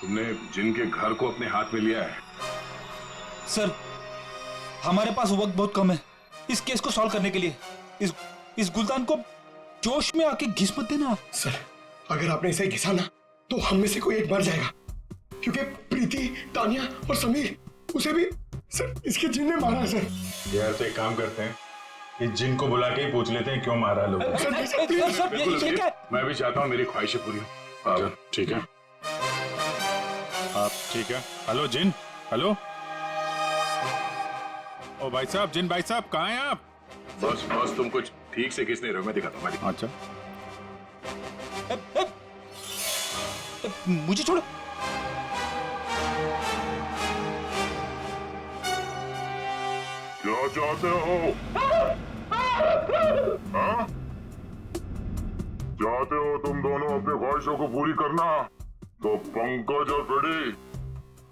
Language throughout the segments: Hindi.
तुमने जिन के घर को अपने हाथ में लिया है? सर, हमारे पास वक्त बहुत कम है इस केस को सॉल्व करने के लिए। इस गुलदान को जोश में आके घिस मत देना। सर, अगर आपने इसे घिसा ना तो हम में से कोई एक मर जाएगा, क्योंकि प्रीति, तानिया और समीर, उसे भी सर इसके जिन ने मारा है सर। यार तो एक काम करते हैं, इस जिन को बुला के ही पूछ लेते हैं क्यों मारा लोग। ये क्या? मैं भी चाहता हूँ मेरी ख्वाहिशें पूरी हो। ठीक है, आप ठीक है। हेलो जिन, हेलो। ओ भाई साहब, जिन भाई साहब कहाँ हैं आप? बस तुम कुछ ठीक से किस नहीं रहे हो, मैं दिखाता हूँ। अच्छा, मुझे छोड़ो। क्या चाहते हो? हाँ? चाहते हो तुम दोनों अपनी ख्वाहिशों को पूरी करना? तो पंकज और फ्रेडी,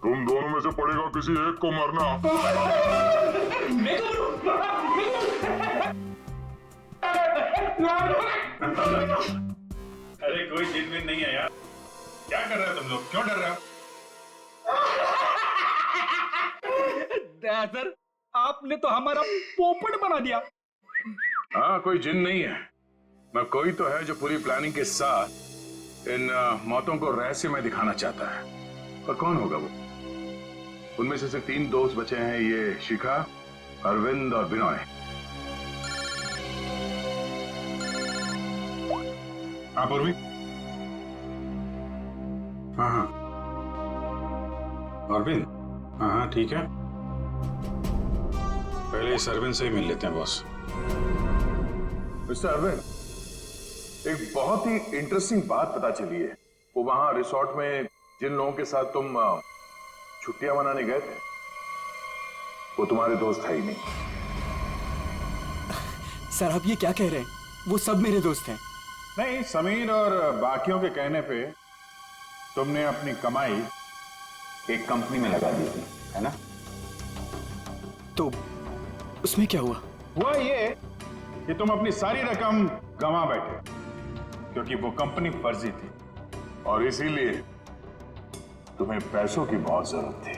तुम दोनों में से पड़ेगा किसी एक को मरना। अरे कोई जिन विन नहीं है यार। क्या कर रहे हो तुम लोग, क्यों डर रहे हो? सर, आपने तो हमारा पोपट बना दिया। हाँ, कोई जिन नहीं है, मैं कोई तो है जो पूरी प्लानिंग के साथ इन मौतों को रहस्य में दिखाना चाहता है। पर कौन होगा वो? उनमें से सिर्फ 3 दोस्त बचे हैं, ये शिखा, अरविंद और बिनॉय। हाँ पूर्वी। हाँ, अरविंद। हाँ ठीक है, पहले इस अरविंद से ही मिल लेते हैं बॉस। मिस्टर अरविंद, एक बहुत ही इंटरेस्टिंग बात पता चली है। वो वहां रिसोर्ट में जिन लोगों के साथ तुम छुट्टियां मनाने गए थे, वो तुम्हारे दोस्त है ही नहीं। सर, आप ये क्या कह रहे हैं? वो सब मेरे दोस्त हैं। नहीं, समीर और बाकियों के कहने पे तुमने अपनी कमाई एक कंपनी में लगा दी थी, है ना? तो उसमें क्या हुआ? हुआ ये कि तुम अपनी सारी रकम गंवा बैठे, क्योंकि वो कंपनी फर्जी थी और इसीलिए तुम्हें पैसों की बहुत जरूरत थी।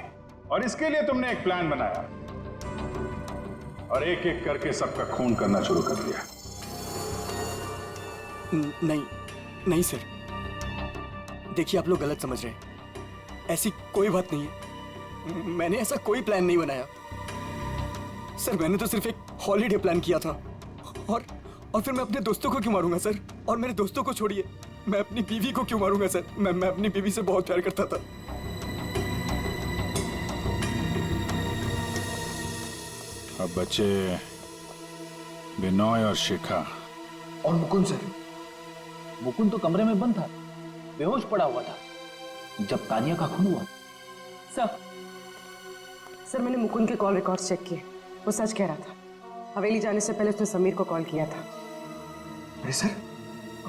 और इसके लिए तुमने एक प्लान बनाया और एक एक करके सबका खून करना शुरू कर दिया। नहीं सर, देखिए आप लोग गलत समझ रहे हैं। ऐसी कोई बात नहीं है, मैंने ऐसा कोई प्लान नहीं बनाया। सर, मैंने तो सिर्फ एक हॉलीडे प्लान किया था। और फिर मैं अपने दोस्तों को क्यों मारूंगा सर? और मेरे दोस्तों को छोड़िए, मैं अपनी बीवी को क्यों मारूंगा सर? मैं अपनी बीवी से बहुत प्यार करता था। अब बचे बिनॉय और शिखा। और मुकुंद सर। मुकुंद तो कमरे में बंद था, बेहोश पड़ा हुआ था जब तानिया का खून हुआ। सर, मैंने मुकुंद के कॉल रिकॉर्ड्स चेक किए, वो सच कह रहा था। हवेली जाने से पहले उसने समीर को कॉल किया था। अरे सर,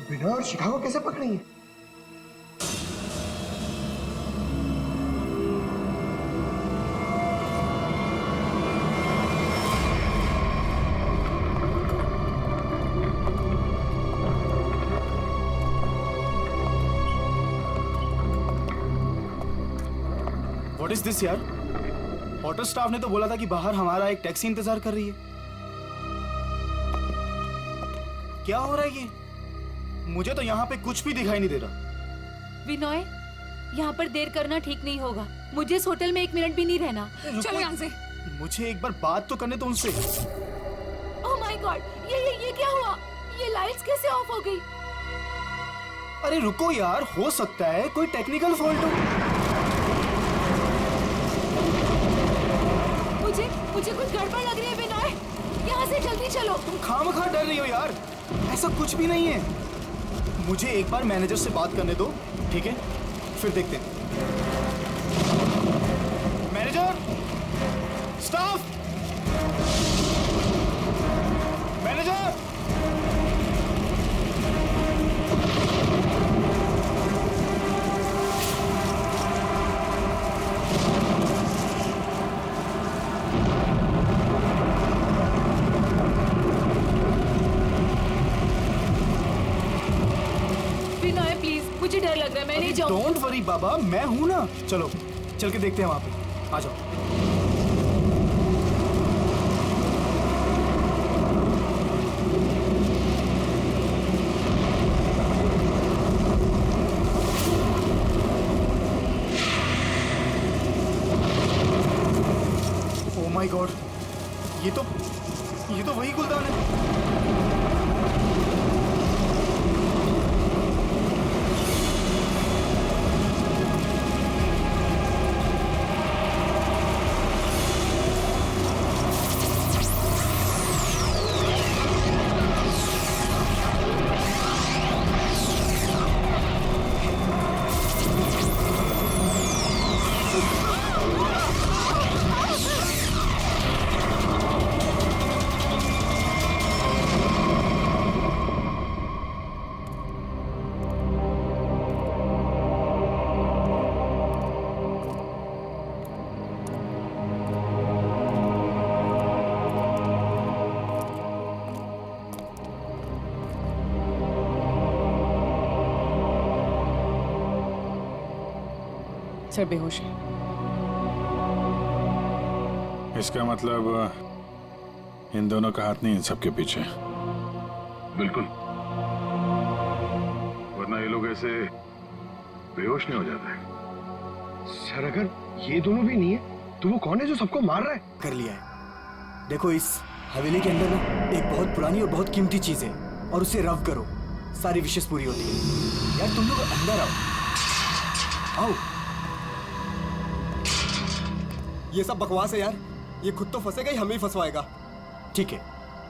बिनॉय और शिखा को कैसे पकड़ेंगे? व्हाट इज दिस यार? होटल स्टाफ ने तो बोला था कि बाहर हमारा एक टैक्सी इंतजार कर रही है। क्या हो रहा है ये? मुझे तो यहाँ पे कुछ भी दिखाई नहीं दे रहा। विनोय, यहाँ पर देर करना ठीक नहीं होगा। मुझे इस होटल में 1 मिनट भी नहीं रहना। चलो यहाँ से। मुझे एक बार बात तो करने दो उनसे। ओह माय गॉड, ये क्या हुआ? ये लाइट्स कैसे ऑफ हो गई? अरे रुको यार, हो सकता है कोई टेक्निकल फॉल्ट हो। मुझे कुछ गड़बड़ लग रही है विनोय, यहाँ से जल्दी चलो। तुम खामखा डर रही हो यार, ऐसा कुछ भी नहीं है। मुझे एक बार मैनेजर से बात करने दो, ठीक है? फिर देखते हैं। Manager, staff, manager. Vinoy please, मुझे डर लग रहा है। मैं नहीं ले जाओ। डोंट वरी बाबा, मैं हूं ना। चलो चल के देखते हैं वहां पे, आ जाओ। माय गॉड, ये तो वही गुलदान है। सर बेहोश है। इसका मतलब इन दोनों का हाथ नहीं इन सबके पीछे। बिल्कुल, वरना ये लोग ऐसे बेहोश नहीं हो जाते। सर अगर ये दोनों भी नहीं है तो वो कौन है जो सबको मार रहा है? कर लिया है। देखो, इस हवेली के अंदर ना एक बहुत पुरानी और बहुत कीमती चीज है, और उसे रव करो, सारी विशेष पूरी होती है। यार तुम लोग अंदर आओ, आओ। ये सब बकवास है यार, ये खुद तो फंसेगा ही हमें ही फंसवाएगा। ठीक है,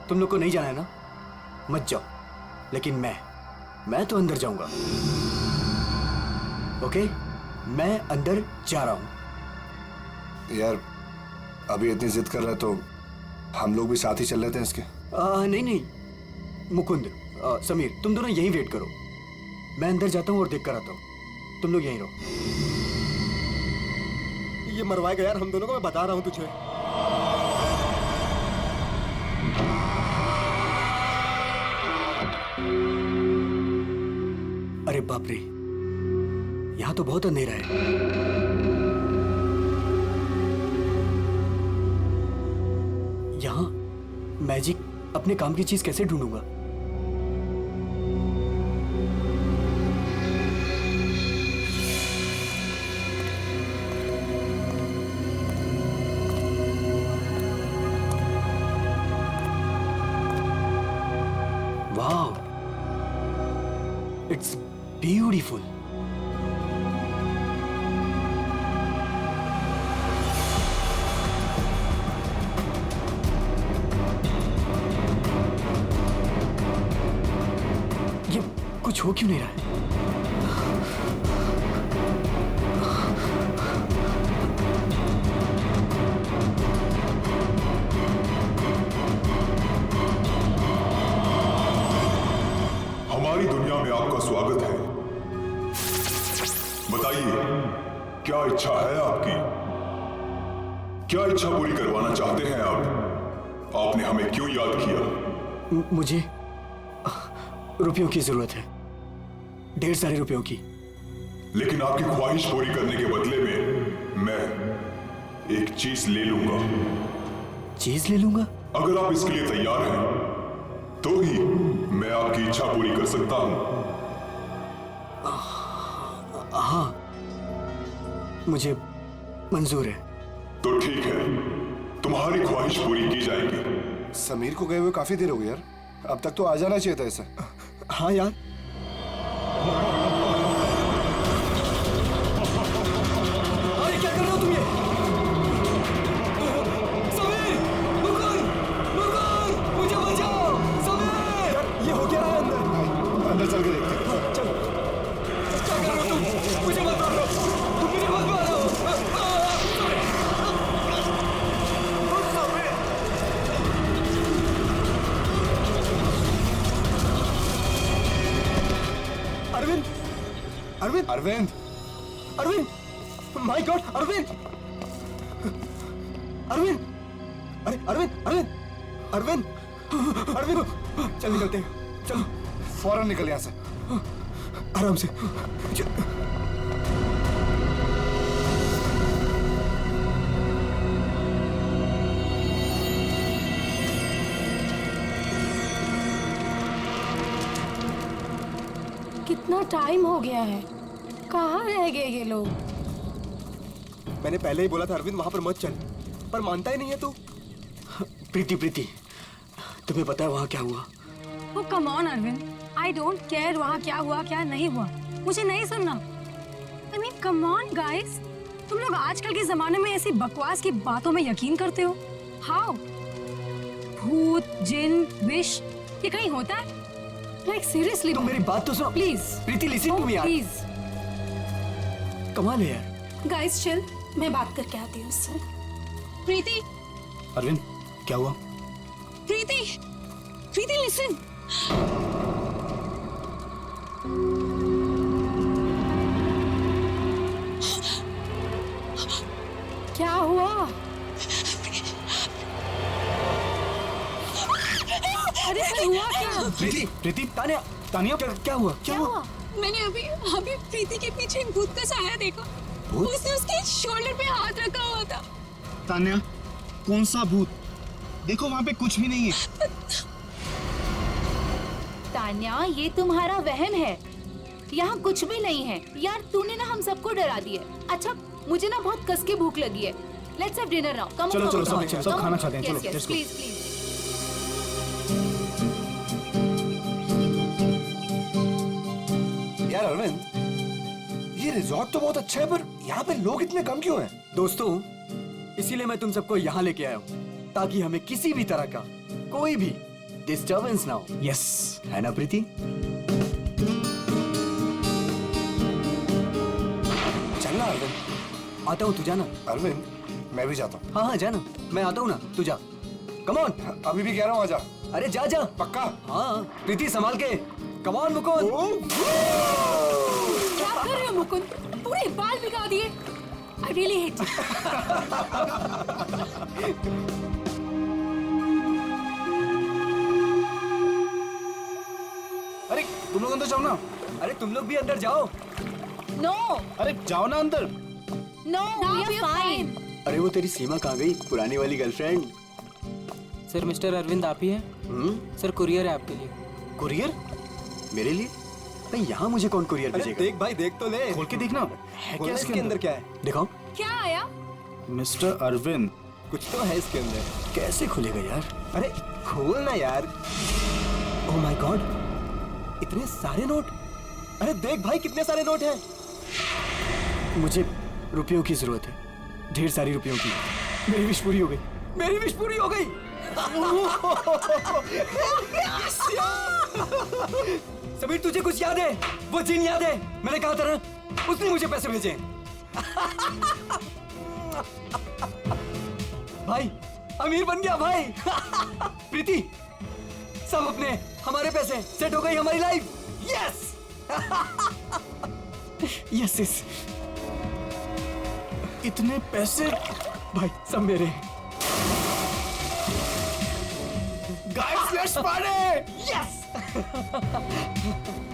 तुम लोग को नहीं जाना है ना, मत जाओ, लेकिन मैं तो अंदर जाऊंगा। ओके, मैं अंदर जा रहा हूं। यार अभी इतनी जिद कर रहा है तो हम लोग भी साथ ही चल लेते हैं इसके। नहीं, मुकुंद, समीर, तुम दोनों यहीं वेट करो, मैं अंदर जाता हूं और देख कर आता हूं। तुम लोग यहीं रहो। ये मरवाएगा यार हम दोनों को, मैं बता रहा हूं तुझे। अरे बाप रे, यहां तो बहुत अंधेरा है। यहां मैजिक अपने काम की चीज कैसे ढूंढूंगा? Wow, it's beautiful. ये कुछ हो क्यों नहीं रहा है? हमारी दुनिया में आपका स्वागत है। बताइए, क्या इच्छा है आपकी? क्या इच्छा पूरी करवाना चाहते हैं आप? आपने हमें क्यों याद किया? मुझे रुपयों की जरूरत है, ढेर सारे रुपयों की। लेकिन आपकी ख्वाहिश पूरी करने के बदले में मैं एक चीज ले लूंगा। चीज ले लूंगा? अगर आप इसके लिए तैयार हैं तो ही मैं आपकी इच्छा पूरी कर सकता हूं। हाँ, मुझे मंजूर है। तो ठीक है, तुम्हारी ख्वाहिश पूरी की जाएगी। समीर को गए हुए काफी देर हो गई यार, अब तक तो आ जाना चाहिए था इसे। हाँ यार, अरे क्या कर रहे हो तुम ये? समीर, मुकुंद, मुझे बचाओ। समीर, ये हो क्या रहा है अंदर? अंदर चल के देखते हैं। चलो, क्या कर रहे हो तुम? मुझे मत मारो, तुम मुझे मत मारो। अरविंद, अरविंद, अरविंद, अरविंद, माय गॉड, अरविंद, अरविंद, अरे अरविंद, अरविंद, अरविंद, अरविंद, चल निकलते हैं, चलो। फौरन निकल यहाँ से। आराम से। कितना टाइम हो गया है, कहाँ रह गए ये लोग? मैंने पहले ही बोला था अरविंद वहां पर मत चल, पर मानता ही नहीं है तू। प्रीति प्रीति, तुम्हें पता है वहां क्या हुआ? Oh, come on, Arvind, I don't care वहाँ क्या हुआ क्या नहीं हुआ, मुझे नहीं सुनना। I mean, come on, guys, तुम लोग आजकल के जमाने में ऐसी बकवास की बातों में यकीन करते हो? How? भूत, जिन, विश, ये कहीं होता है? Like seriously, तुम मेरी बात तो सुनो please. Preeti, listen to me यार। प्लीज। कमाल है यार। गाइस चिल, मैं बात करके आती हूँ उससे। प्रीति, अरविंद क्या हुआ? प्रीति, प्रीति लिसन। क्या हुआ? अरे हुआ क्या? प्रीति प्रीति, तानिया तानिया, क्या हुआ? क्या हुआ? मैंने अभी अभी प्रीति के पीछे एक भूत का साया देखा। उसने उसके शोल्डर पे हाथ रखा हुआ था। तान्या, कौन सा भूत? देखो वहाँ पे कुछ भी नहीं है। तान्या, ये तुम्हारा वहम है, यहाँ कुछ भी नहीं है। यार तूने ना हम सबको डरा दिया। अच्छा, मुझे ना बहुत कस के भूख लगी है। Let's have dinner now. Come चलो चलो सब खाना खाते हैं। चलो प्लीज प्लीज। यार अरविंद, ये रिजॉर्ट तो बहुत अच्छा है, पर यहाँ पे लोग इतने कम क्यों हैं? दोस्तों, इसीलिए मैं तुम सबको यहाँ लेके आया हूँ, ताकि हमें किसी भी तरह का कोई भी डिस्टर्बेंस ना हो। यस, है ना प्रीति? चलना अरविंद। आता हूँ, तू जाना। अरविंद, मैं भी जाता हूँ। हाँ हाँ जाना, मैं आता हूँ ना, तू जा। Come on. अभी भी कह रहा हूँ, आजा। अरे जा जा। पक्का? हाँ, प्रीति संभाल के। Come on Mukund. क्या कर रहे हो मुकुंद? पूरे बाल भिगा दिए। I really hate you. अरे तुम लोग अंदर जाओ ना। अरे तुम लोग भी अंदर जाओ। नो अरे जाओ ना अंदर। No, we are fine. अरे वो तेरी सीमा कहाँ गई, पुरानी वाली गर्लफ्रेंड? सर, मिस्टर अरविंद आप ही हैं? सर, कुरियर है आपके लिए। कुरियर? मेरे लिए? नहीं, यहाँ मुझे कौन कुरियर भेजेगा? देख भाई, देख तो ले। खोल के देखना है क्या इसके अंदर? क्या है? दिखाओ। क्या आया? मिस्टर अरविंद, कुछ तो है इसके अंदर। कैसे खुलेगा यार? अरे खोल ना यार। ओह माय गॉड, इतने सारे नोट। अरे देख भाई, कितने सारे नोट हैं। मुझे रुपयों की जरूरत है, ढेर सारी रुपयों की। मेरी विश पूरी हो गई, मेरी विश पूरी हो गई। समीर, तुझे कुछ याद है? वो जिन याद है? मैंने कहा था ना, उसने मुझे पैसे भेजे। भाई, अमीर बन गया भाई। प्रीति, सब अपने हमारे पैसे, सेट हो गई हमारी लाइफ। Yes yes yes. इतने पैसे भाई, सब मेरे। Guys, let's party! Yes.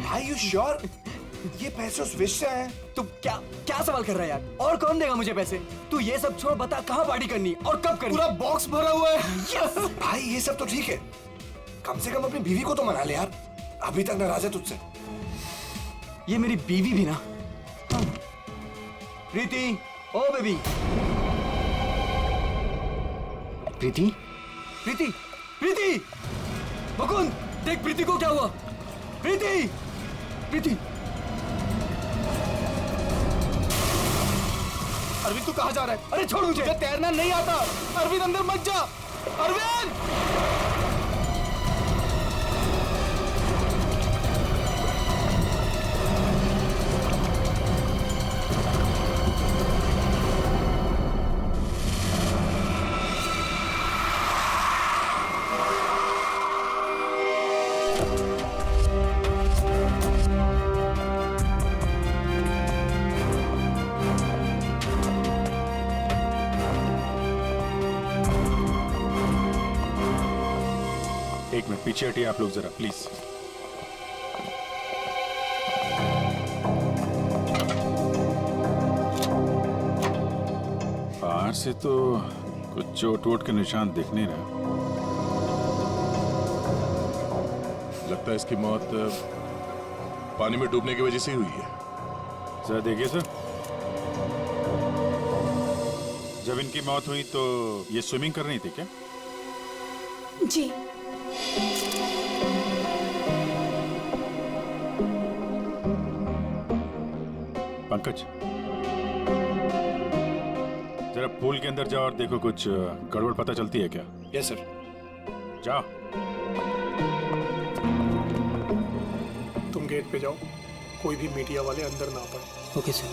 Are you sure? ये पैसे उस विश से हैं? तू क्या क्या सवाल कर रहा है यार? और कौन देगा मुझे पैसे? तू ये सब छोड़, बता कहाँ पार्टी करनी और कब करनी? पूरा बॉक्स भरा हुआ है। यस। भाई ये सब तो ठीक है, कम से कम अपनी बीवी को तो मना ले यार, अभी तक नाराज है तुझसे। ये मेरी बीवी भी ना। प्रीति, ओ बेबी। प्रीति, प्रीति, प्रीति। मुकुंद, देख प्रीति को क्या हुआ। प्रीति, प्रीति। अरविंद तू कहाँ जा रहा है? अरे छोड़ मुझे। तुझे तैरना नहीं आता। अरविंद अंदर मत जा। अरविंद! एक मिनट पीछे हटिए आप लोग जरा, प्लीज। बाहर से तो कुछ चोट वोट के निशान दिख नहीं रहा। लगता है इसकी मौत पानी में डूबने की वजह से ही हुई है। सर देखिए सर, जब इनकी मौत हुई तो ये स्विमिंग कर रही थी क्या? जी। पंकज, जरा पूल के अंदर जाओ और देखो कुछ गड़बड़ पता चलती है क्या? Yes sir. जाओ। तुम गेट पे जाओ, कोई भी मीडिया वाले अंदर ना आ पाए। Okay sir.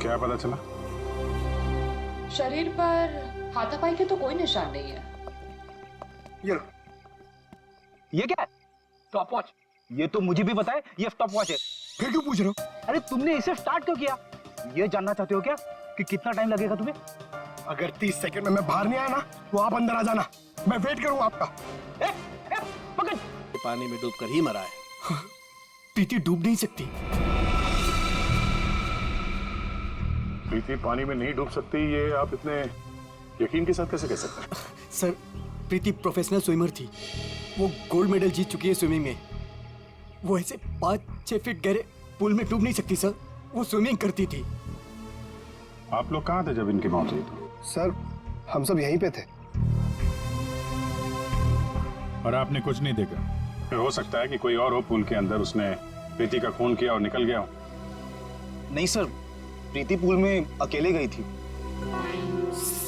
क्या पता चला? शरीर पर हाथापाई के तो कोई निशान नहीं है। ये क्या है? Stop watch. ये तो मुझे भी पता है ये स्टॉप वॉच है। फिर क्यों पूछ रहे हो? अरे तुमने इसे स्टार्ट क्यों किया? ये जानना चाहते हो क्या कि कितना टाइम लगेगा तुम्हें? अगर 30 सेकंड में मैं बाहर नहीं आया ना तो आप अंदर आ जाना, मैं वेट करूंगा आपका। पकड़। पानी में डूब कर ही मरा है। प्रीति डूब नहीं सकती। प्रीति पानी में नहीं डूब सकती, ये आप इतने यकीन के साथ कैसे कह सकते हैं? सर, प्रीति प्रोफेशनल स्विमर थी। वो गोल्ड मेडल जीत चुकी है स्विमिंग में। वो ऐसे 5-6 फीट गहरे पूल में डूब नहीं सकती सर। वो स्विमिंग करती थी। आप लोग कहाँ थे जब इनकी मौत हुई? सर, हम सब यहीं पे थे। और आपने कुछ नहीं देखा? फिर हो सकता है कि कोई और हो पूल के अंदर, उसने प्रीति का खून किया और निकल गया हो। नहीं सर, प्रीति पूल में अकेले गई थी।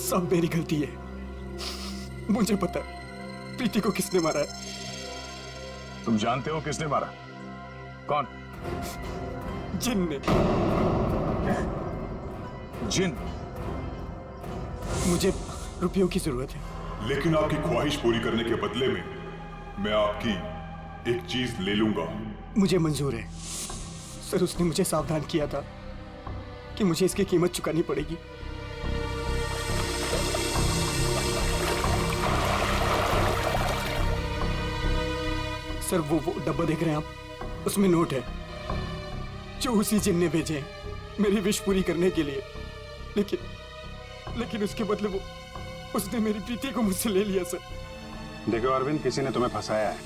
सब मेरी गलती है। मुझे पता है प्रीति को किसने मारा है। तुम जानते हो किसने मारा? कौन? जिन ने। जिन? मुझे रुपयों की जरूरत है। लेकिन आपकी ख्वाहिश पूरी करने के बदले में मैं आपकी एक चीज ले लूंगा। मुझे मंजूर है सर। उसने मुझे सावधान किया था कि मुझे इसकी कीमत चुकानी पड़ेगी। सर, वो डब्बा देख रहे हैं आप, उसमें नोट है जो उसी जिन ने भेजे हैं मेरी विश पूरी करने के लिए। लेकिन उसके बदले उसने मेरी प्रीति को मुझसे ले लिया सर। देखो अरविंद, किसी ने तुम्हें फंसाया है।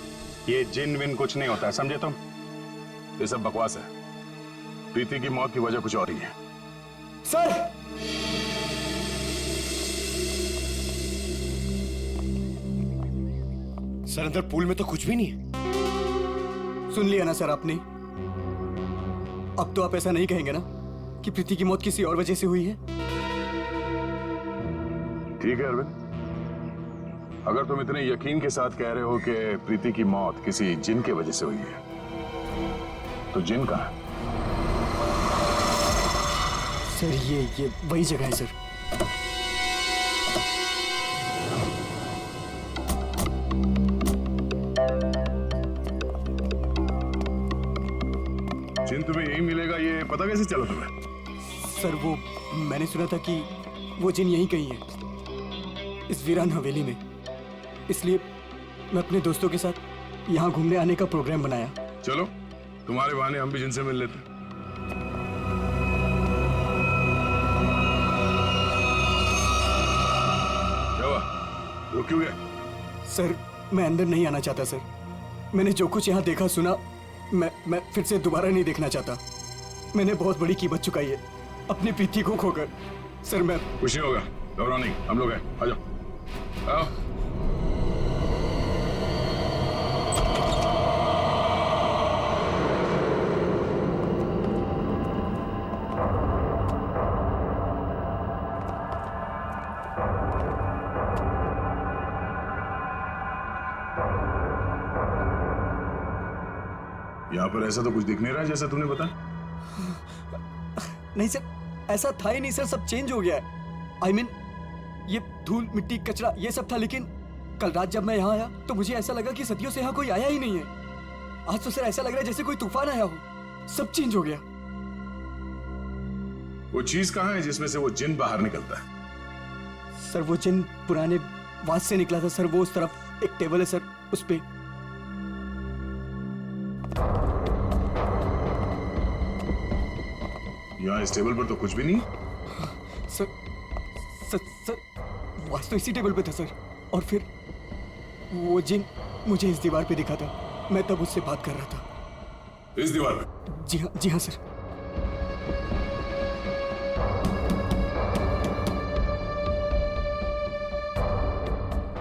ये जिन विन कुछ नहीं होता है, समझे तुम? ये सब बकवास है। प्रीति की मौत की वजह कुछ और ही है। सर, सर अंदर पूल में तो कुछ भी नहीं है। सुन लिया ना सर आपने? अब तो आप ऐसा नहीं कहेंगे ना कि प्रीति की मौत किसी और वजह से हुई है? ठीक है अरविंद, अगर तुम इतने यकीन के साथ कह रहे हो कि प्रीति की मौत किसी जिन के वजह से हुई है, तो जिन कहाँ है? सर, ये वही जगह है सर। जिन तुम्हें यही मिलेगा, ये पता कैसे चला तुम्हें? सर, वो मैंने सुना था कि वो जिन यहीं कहीं है, इस वीरान हवेली में। इसलिए मैं अपने दोस्तों के साथ यहाँ घूमने आने का प्रोग्राम बनाया। चलो, तुम्हारे बहाने हम भी जिनसे मिल लेते। क्या हुआ? रुक क्यों गए? सर, मैं अंदर नहीं आना चाहता सर। मैंने जो कुछ यहाँ देखा सुना, मैं फिर से दोबारा नहीं देखना चाहता। मैंने बहुत बड़ी कीमत चुकाई है अपनी प्रीति को खोकर। सर, मैं खुशी होगा, घबराओ नहीं, हम लोग हैं। आ जाओ, आओ। यहाँ पर ऐसा तो कुछ दिख नहीं रहा जैसा तुमने बताया। नहीं सर, ऐसा था ही नहीं सर। सब चेंज हो गया है। I mean, ये धूल मिट्टी कचरा ये सब था, लेकिन कल रात जब मैं यहाँ आया तो मुझे ऐसा लगा कि सदियों से यहाँ कोई आया ही नहीं है। आज तो सर ऐसा लग रहा है जैसे कोई तूफान आया हो। सब चेंज हो गया। वो चीज कहाँ है जिसमें से वो जिन बाहर निकलता है? सर, वो जिन पुराने वास से निकला था सर। वो उस तरफ एक टेबल है सर, उस पे। यहाँ इस टेबल पर तो कुछ भी नहीं। सर, वास तो इसी टेबल पे था सर। और फिर वो जिन मुझे इस दीवार पे दिखा था। मैं तब उससे बात कर रहा था। इस दीवार में? जी हाँ सर।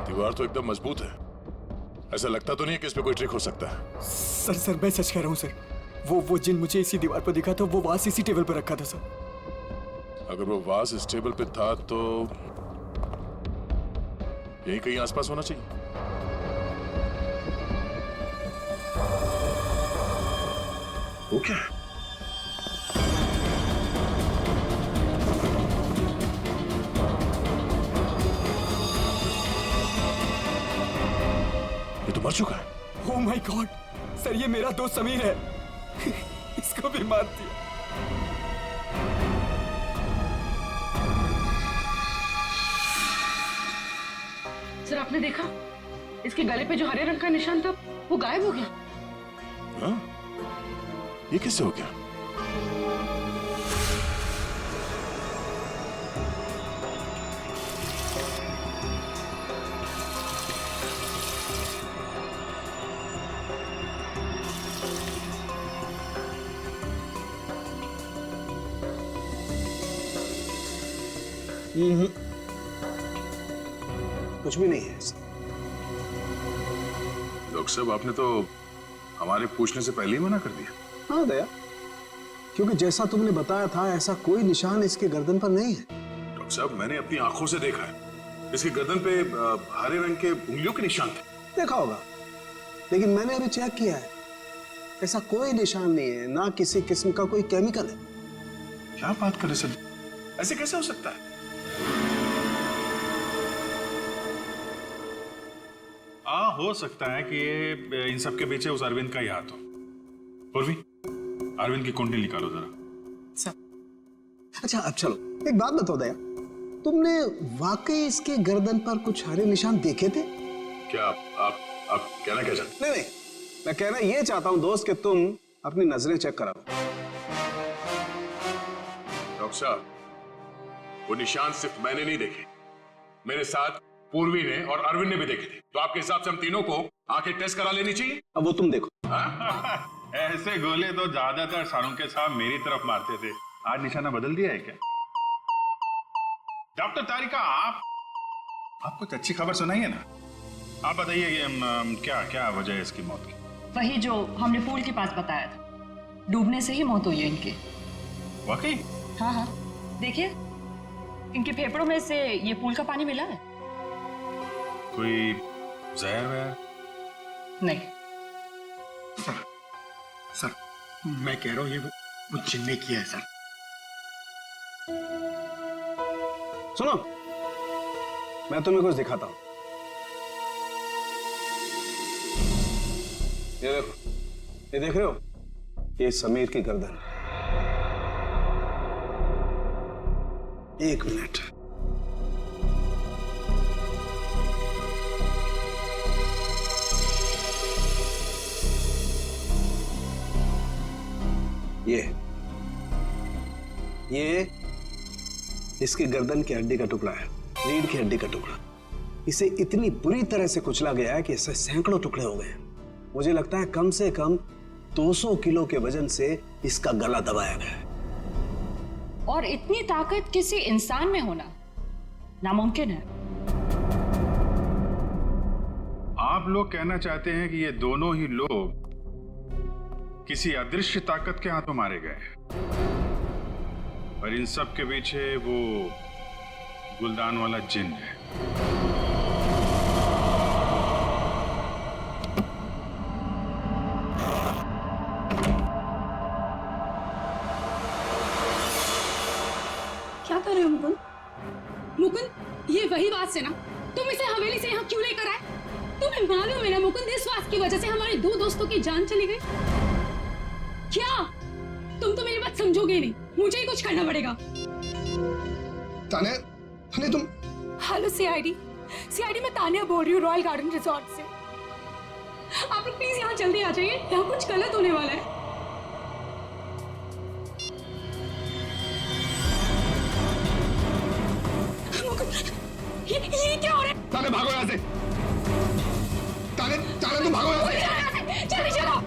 दीवार तो एकदम मजबूत है, ऐसा लगता तो नहीं है कि इस पे कोई ट्रिक हो सकता है। सर मैं सच कह रहा हूँ सर, वो जिन मुझे इसी दीवार पर दिखा था वो वास इसी टेबल पर रखा था सर। अगर वो वास इस टेबल पे था तो यही कहीं आसपास होना चाहिए। वो क्या है? ये तो मर चुका है। ओह माय गॉड सर, ये मेरा दोस्त समीर है। इसको भी मार दिया। सर आपने देखा इसके गले पे जो हरे रंग का निशान था वो गायब हो गया। हाँ? ये कैसे हो गया? कुछ भी नहीं है। डॉक्टर साहब आपने तो हमारे पूछने से पहले ही मना कर दिया। हाँ दया, क्योंकि जैसा तुमने बताया था ऐसा कोई निशान इसके गर्दन पर नहीं है। डॉक्टर साहब मैंने अपनी आंखों से देखा है, इसकी गर्दन पे हरे रंग के उंगलियों के निशान थे। देखा होगा, लेकिन मैंने अभी चेक किया है, ऐसा कोई निशान नहीं है, ना किसी किस्म का कोई केमिकल है। क्या बात कर रहे सर, ऐसे कैसे हो सकता है? हो सकता है कि ये इन सब के पीछे उस अरविंद का ही हाथ हो। पूर्वी, अरविंद की कुंडली निकालो जरा। अच्छा अब चलो एक बात बताओ दया, तुमने वाकई इसके गर्दन पर कुछ हरे निशान देखे थे? क्या आप कहना क्या चाहते? नहीं, मैं कहना ये चाहता हूं दोस्त कि तुम अपनी नजरें चेक कराओ। डॉक्टर साहब वो निशान सिर्फ मैंने नहीं देखे, मेरे साथ पूर्वी ने और अरविंद ने भी देखे थे। तो आपके हिसाब से हम तीनों को आंखें टेस्ट करा लेनी चाहिए। अब वो तुम देखो। ऐसे गोले तो ज्यादातर सारुंके साहब मेरी तरफ मारते थे, आज निशाना बदल दिया है क्या? डॉक्टर तारिका, आप कुछ अच्छी खबर सुनाइए ना। आप बताइए क्या क्या वजह है इसकी मौत की? वही जो हमने पूल के पास बताया था, डूबने से ही मौत हुई है इनकी। वाकई? हाँ, देखिए इनके फेफड़ों में से ये पूल का पानी मिला है। कोई जहर वहर? नहीं। सर मैं कह रहा हूं ये वो जिन ने किया है सर। सुनो, मैं तुम्हें कुछ दिखाता हूं। ये देखो, ये देख रहे हो, ये समीर की गर्दन। एक मिनट, ये इसकी गर्दन की हड्डी का टुकड़ा है, रीढ़ की हड्डी का टुकड़ा। इसे इतनी बुरी तरह से कुचला गया है कि इससे सैकड़ों टुकड़े हो गए। मुझे लगता है कम से कम 200 किलो के वजन से इसका गला दबाया गया है। और इतनी ताकत किसी इंसान में होना नामुमकिन है। आप लोग कहना चाहते हैं कि ये दोनों ही लोग किसी अदृश्य ताकत के हाथों मारे गए, और इन सब के पीछे वो गुलदान वाला जिन है। क्या कर रहे हो मुकुंद? मुकुंद, ये वही वास है ना? तुम इसे हवेली से यहाँ क्यों लेकर आए? तुम्हें मालूम है ना मुकुंद, इस वास की वजह से हमारे 2 दोस्तों की जान चली गई। क्या तुम तो मेरी बात समझोगे नहीं, मुझे ही कुछ करना पड़ेगा। ताने तुम? हेलो सीआईडी मैं तानिया बोल रही हूँ, रॉयल गार्डन रिजॉर्ट से। आप लोग प्लीज यहाँ जल्दी आ जाइए, यहाँ कुछ गलत होने वाला है। ये क्या हो रहा है? ताने भागो यहाँ से। ताने तुम भागो यहाँ से। जल्दी चलो।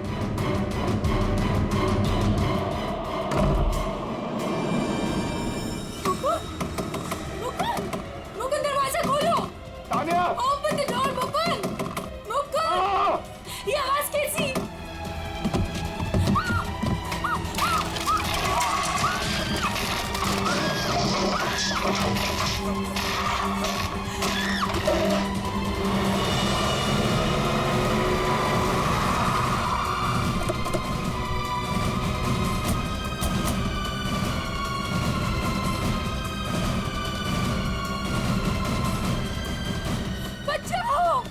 बचाओ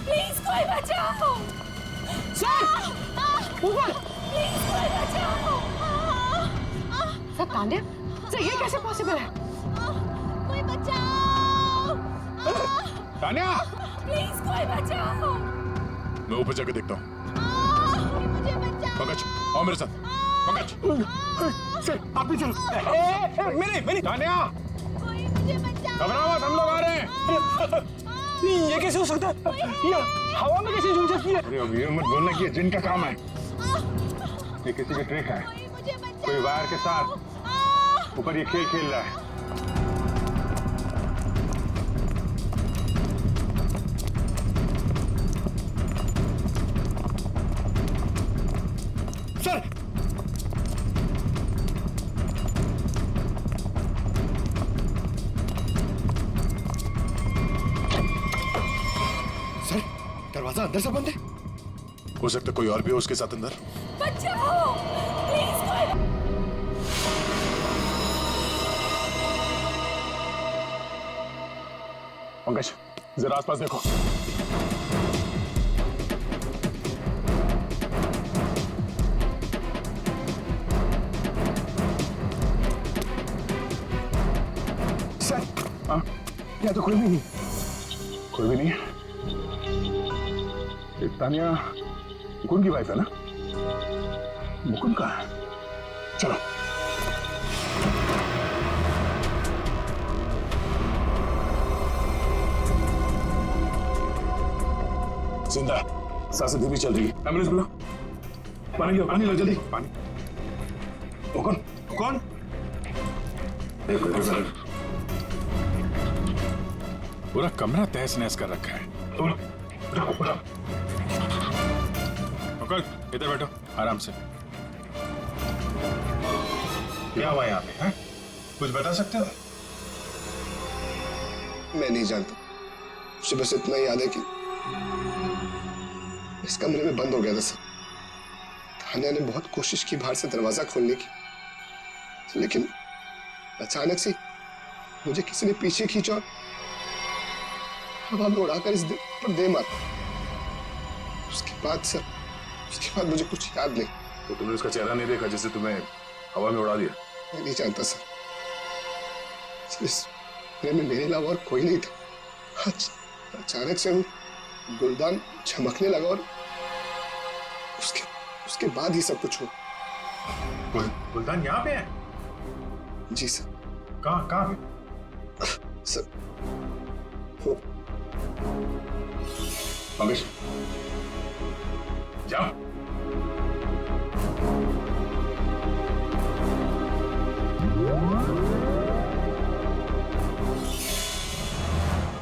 प्लीज कोई बचाओ सर ऊपर प्लीज कोई बचाओ सर तान्या सर ये कैसे पॉसिबल है? कोई बचाओ तान्या प्लीज कोई बचाओ मैं ऊपर जाकर देखता हूँ। मुझे बचाओ पंकज आओ मेरे साथ। पंकज सर आप भी चलो। मेरे तान्या कोई मुझे बचाओ घबराओ मत, हम लोग आ रहे हैं। ये कैसे हो सकता है? ये हवा में कैसे झूल सकती है? अरे अब ये मत बोलना कि ये जिन का काम है। ये किसी की ट्रिक है। कोई वायर के साथ ऊपर ये खेल खेल रहा है। सर सर दरवाजा अंदर से बंद है। हो सकता है कोई और भी हो उसके साथ अंदर। बचाओ प्लीज कोई पंकज जरा आसपास देखो। सर हाँ या तो कोई भी नहीं। कोई भी नहीं है। ये तानिया मुकुंद की वाइफ है ना? मुकुंद कहाँ है? चलो जिंदा है, सांसें धीमी चल रही है। एम्बुलेंस बुलाओ। पानी लो जल्दी। पानी। वो कौन? कौन? पूरा कमरा तहस नहस कर रखा है। अंकल इधर बैठो आराम से। क्या हुआ यहाँ पे? कुछ बता सकते हो? मैं नहीं जानता, मुझे बस इतना याद है कि इस कमरे में बंद हो गया था सर। तान्या ने बहुत कोशिश की बाहर से दरवाजा खोलने की, लेकिन अचानक से मुझे किसी ने पीछे खींचा और हवा में उड़ाकर इस दिल पर दे मारा। उसके बाद मुझे कुछ याद नहीं। तो तुमने उसका चेहरा नहीं देखा जिसे तुम्हें हवा में उड़ा दिया? मैं नहीं जानता सर, इस कमरे में मेरे अलावा और कोई नहीं था। अचानक से वो गुलदान चमकने लगा और उसके बाद ही सब कुछ हुआ। गुलदान यहाँ पे है? जी सर। कहाँ पे? सर वो पंकज जाओ।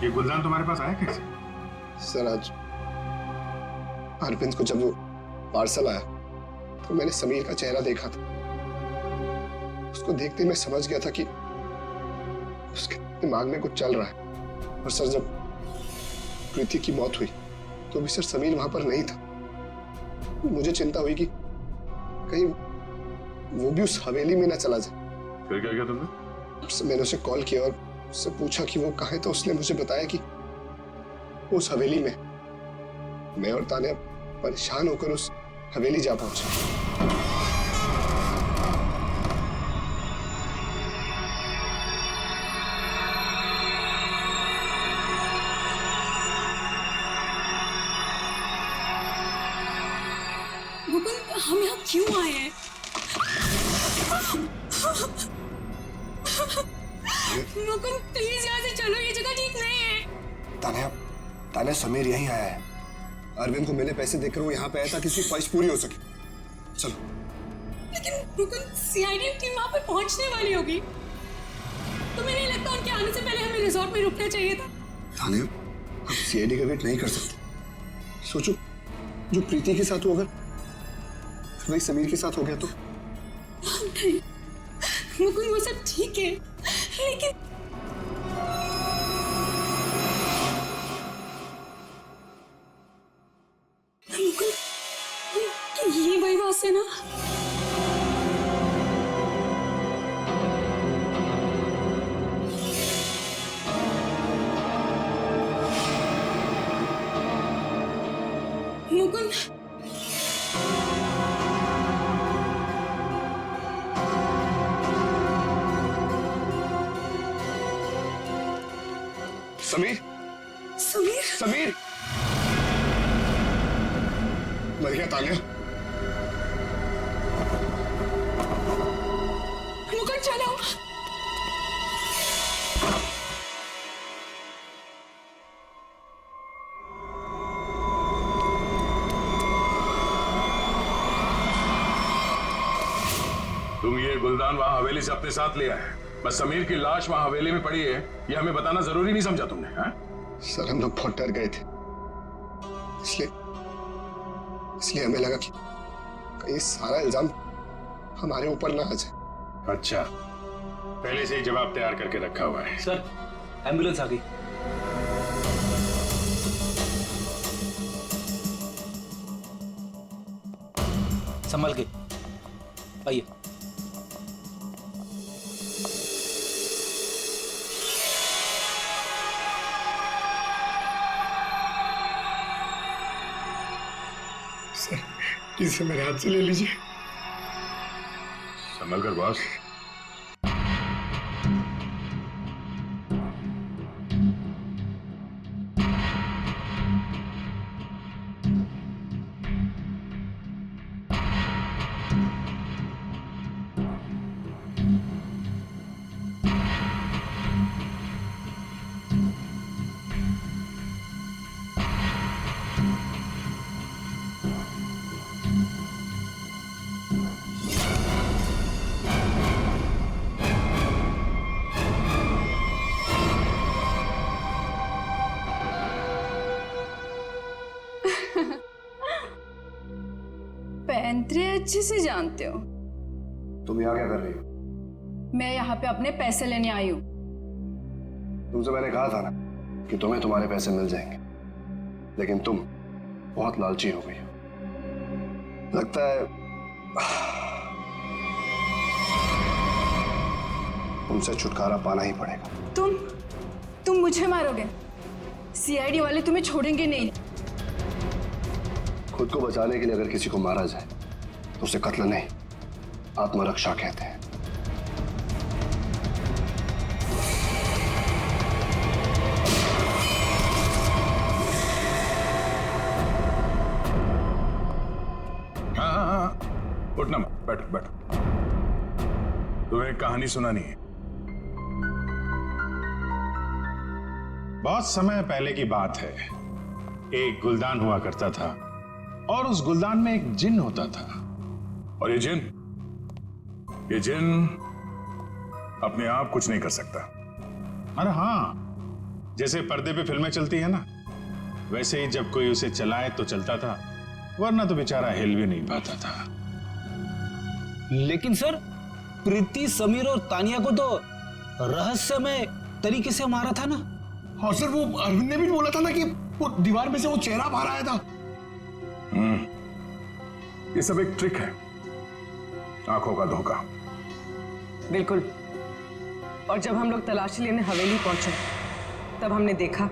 ये गुलदान तुम्हारे पास आया कैसे? सर आज अरविंद को जब वो पार्सल आया तो मैंने समीर का चेहरा देखा था। उसको देखते मैं समझ गया था कि उसके दिमाग में कुछ चल रहा है। और सर जब प्रीति की मौत हुई तो भी सर समीर वहां पर नहीं था। मुझे चिंता हुई कि कहीं वो भी उस हवेली में ना चला जाए। फिर क्या किया तुमने? मैंने उसे कॉल किया और उससे पूछा कि वो कहाँ है, तो उसने मुझे बताया कि उस हवेली में। मैं और तान्या परेशान होकर उस हवेली जा पहुंचे। मुकुंद हम यहाँ क्यों आए हैं? मुकुंद प्लीज यहाँ से चलो, ये जगह ठीक नहीं है। तान्या समीर यहीं आया है। अरविंद को मैंने पैसे देकर वो यहाँ पे आया था कि उसकी ख्वाहिश पूरी हो सके। चलो। लेकिन मुकुंद सीआईडी टीम वहाँ पे पहुँचने वाली होगी। तुम्हें नहीं लगता उनके आने से पहले हमें रिजॉर्ट में रुकना चाहिए था? तान्या हम सीआईडी का वेट नहीं कर सकते। सोचो जो प्रीति के साथ हो अगर वही समीर के साथ हो गया तो? नहीं मुकुंद वो सब ठीक है, लेकिन ये वही वासना। मुकुंद, समीर, समीर, समीर, मर गया तानिया। मुकुंद चलो। तुम ये गुलदान वहां हवेली से अपने साथ ले आए, बस समीर की लाश वहां हवेली में पड़ी है ये हमें बताना जरूरी नहीं समझा तुमने? हाँ? सर हम लोग बहुत डर गए थे, इसलिए हमें लगा कि कहीं सारा इल्जाम हमारे ऊपर ना आ जाए। अच्छा, पहले से ही जवाब तैयार करके रखा हुआ है। सर एम्बुलेंस आ गई। संभल के आइए। सर इसे मेरे हाथ से ले लीजिए। संभल कर बॉस। पैंतरे अच्छे से जानते हो। तुम यहाँ क्या कर रही हो? मैं यहाँ पे अपने पैसे लेने आई हूँ। तुमसे मैंने कहा था ना कि तुम्हें तुम्हारे पैसे मिल जाएंगे, लेकिन तुम बहुत लालची हो गई हो। लगता है तुमसे छुटकारा पाना ही पड़ेगा। तुम मुझे मारोगे? सीआईडी वाले तुम्हें छोड़ेंगे नहीं। खुद को बचाने के लिए अगर किसी को मारा जाए तो उसे कत्ल नहीं, आत्मरक्षा कहते हैं। हाँ, उठना मत, बैठो बैठो। तुम्हें एक कहानी सुनानी है। बहुत समय पहले की बात है। एक गुलदान हुआ करता था और उस गुलदान में एक जिन होता था। और ये जिन अपने आप कुछ नहीं कर सकता। अरे हाँ, जैसे पर्दे पे फिल्में चलती है ना, वैसे ही जब कोई उसे चलाए तो चलता था, वरना तो बेचारा हिल भी नहीं पाता था। लेकिन सर, प्रीति, समीर और तानिया को तो रहस्यमय तरीके से मारा था ना। हाँ सर, वो अरविंद ने भी बोला था ना कि वो दीवार में से वो चेहरा बाहर आया था। ये सब एक ट्रिक है, आंखों का धोखा। बिल्कुल। और जब हम लोग तलाशी लेने हवेली पहुंचे तब हमने देखा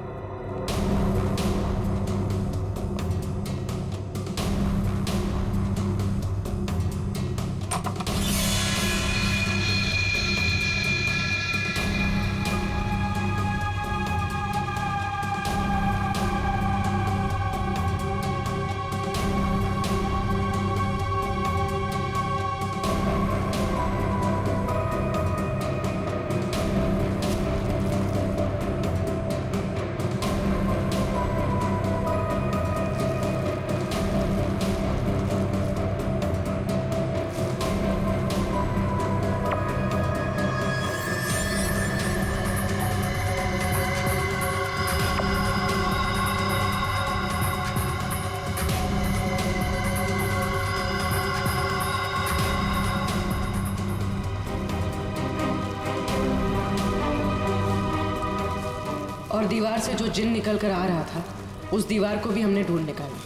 और दीवार से जो जिन निकल कर आ रहा था उस दीवार को भी हमने ढूंढ निकाला।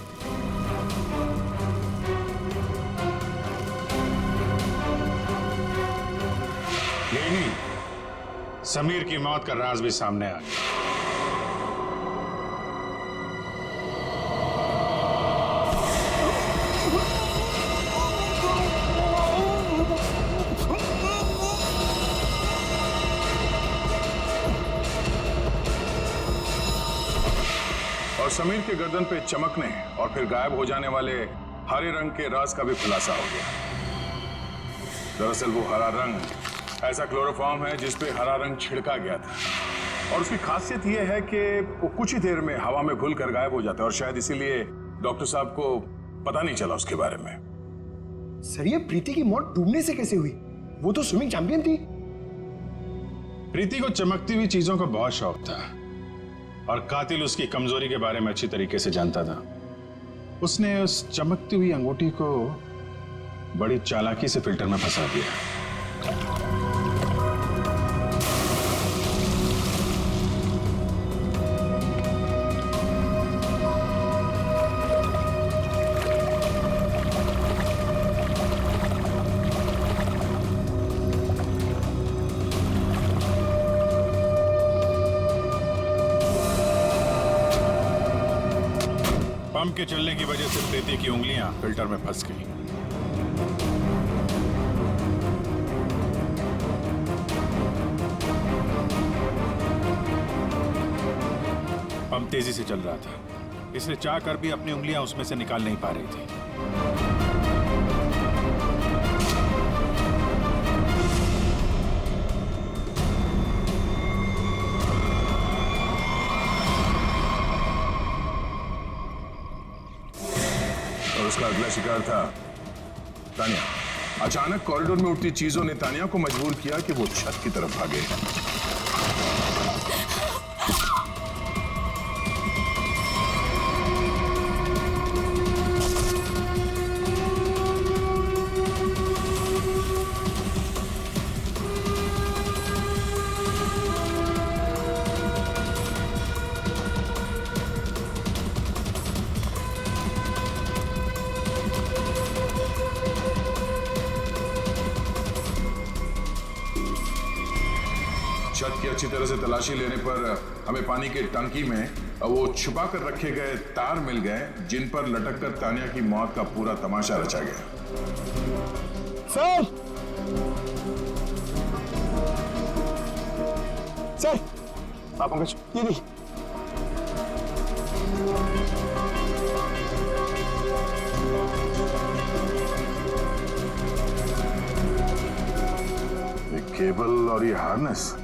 यही नहीं, समीर की मौत का राज भी सामने आ गया। और समीर के गर्दन पे चमकने और फिर गायब हो जाने वाले हरे रंग के राज का भी खुलासा हो गया। दरअसल वो हरा रंग ऐसा क्लोरोफॉर्म है जिस पे हरा रंग छिड़का गया था, और उसकी खासियत ये है कि वो कुछ ही देर में हवा में घुलकर गायब हो जाता है, और शायद इसीलिए डॉक्टर साहब को पता नहीं चला उसके बारे में। सर, ये प्रीति की मौत डूबने से कैसे हुई? वो तो स्विमिंग चैंपियन थी। प्रीति को चमकती हुई चीजों का बहुत शौक था, और कातिल उसकी कमजोरी के बारे में अच्छी तरीके से जानता था। उसने उस चमकती हुई अंगूठी को बड़ी चालाकी से फिल्टर में फंसा दिया। पंप के चलने की वजह से प्रीति की उंगलियां फिल्टर में फंस गई। पंप तेजी से चल रहा था, इसलिए चाहकर भी अपनी उंगलियां उसमें से निकाल नहीं पा रही थी। उसका अगला शिकार था तानिया। अचानक कॉरिडोर में उठती चीजों ने तानिया को मजबूर किया कि वो छत की तरफ भागे। छत की अच्छी तरह से तलाशी लेने पर हमें पानी के टंकी में वो छुपा कर रखे गए तार मिल गए, जिन पर लटक कर तानिया की मौत का पूरा तमाशा रचा गया। सर! सर! आप पंकज, ये नहीं। ये केबल और ये हार्नेस,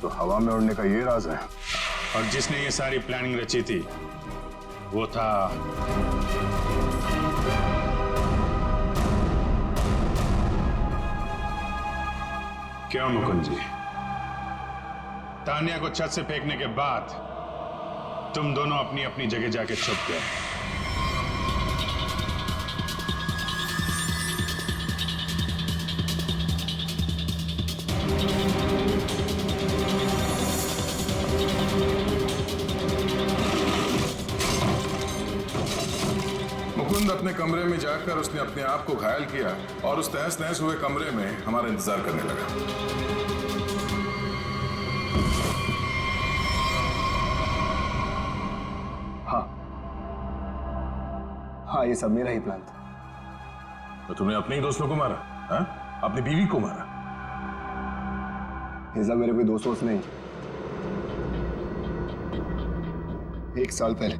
तो हवा में उड़ने का ये राज है। और जिसने ये सारी प्लानिंग रची थी वो था क्यों मुकुंद जी? तानिया को छत से फेंकने के बाद तुम दोनों अपनी अपनी जगह जाके छुप गए। मुकुंद अपने कमरे में जाकर उसने अपने आप को घायल किया और उस तहस नहस हुए कमरे में हमारा इंतजार करने लगा। हाँ, ये सब मेरा ही प्लान था। तो तुमने अपने ही दोस्तों को मारा? हाँ? अपनी बीवी को मारा? ये सब मेरे कोई दोस्त नहीं। 1 साल पहले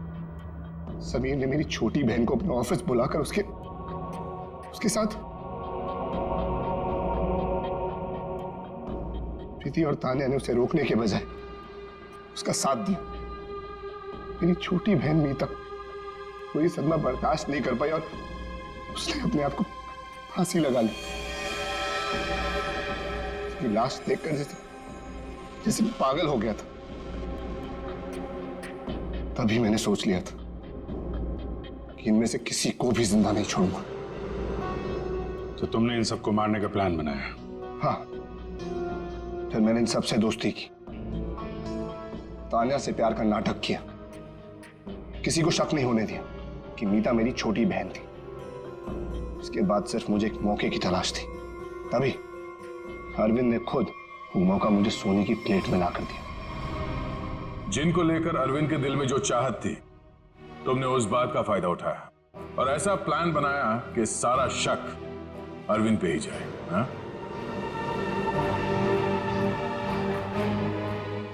समीर ने मेरी छोटी बहन को अपने ऑफिस बुलाकर उसके साथ प्रीति और तानिया ने उसे रोकने के बजाय उसका साथ दिया। मेरी छोटी बहन मीता वो ये सदमा बर्दाश्त नहीं कर पाई और उसने अपने आप को फांसी लगा ली। उसकी लाश देखकर जैसे पागल हो गया था। तभी मैंने सोच लिया था कि इनमें से किसी को भी जिंदा नहीं छोड़ूंगा। तो तुमने इन सबको मारने का प्लान बनाया? हाँ, फिर मैंने इन सबसे दोस्ती की, तान्या से प्यार का नाटक किया, किसी को शक नहीं होने दिया कि मीता मेरी छोटी बहन थी। इसके बाद सिर्फ मुझे एक मौके की तलाश थी, तभी अरविंद ने खुद वो मौका मुझे सोने की प्लेट में ला कर दिया। जिनको लेकर अरविंद के दिल में जो चाहत थी, तुमने उस बात का फायदा उठाया और ऐसा प्लान बनाया कि सारा शक अरविंद पे ही जाए। हा?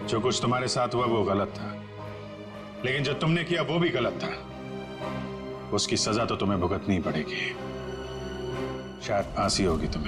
जो कुछ तुम्हारे साथ हुआ वो गलत था, लेकिन जो तुमने किया वो भी गलत था। उसकी सजा तो तुम्हें भुगतनी पड़ेगी, शायद फांसी होगी तुम्हें।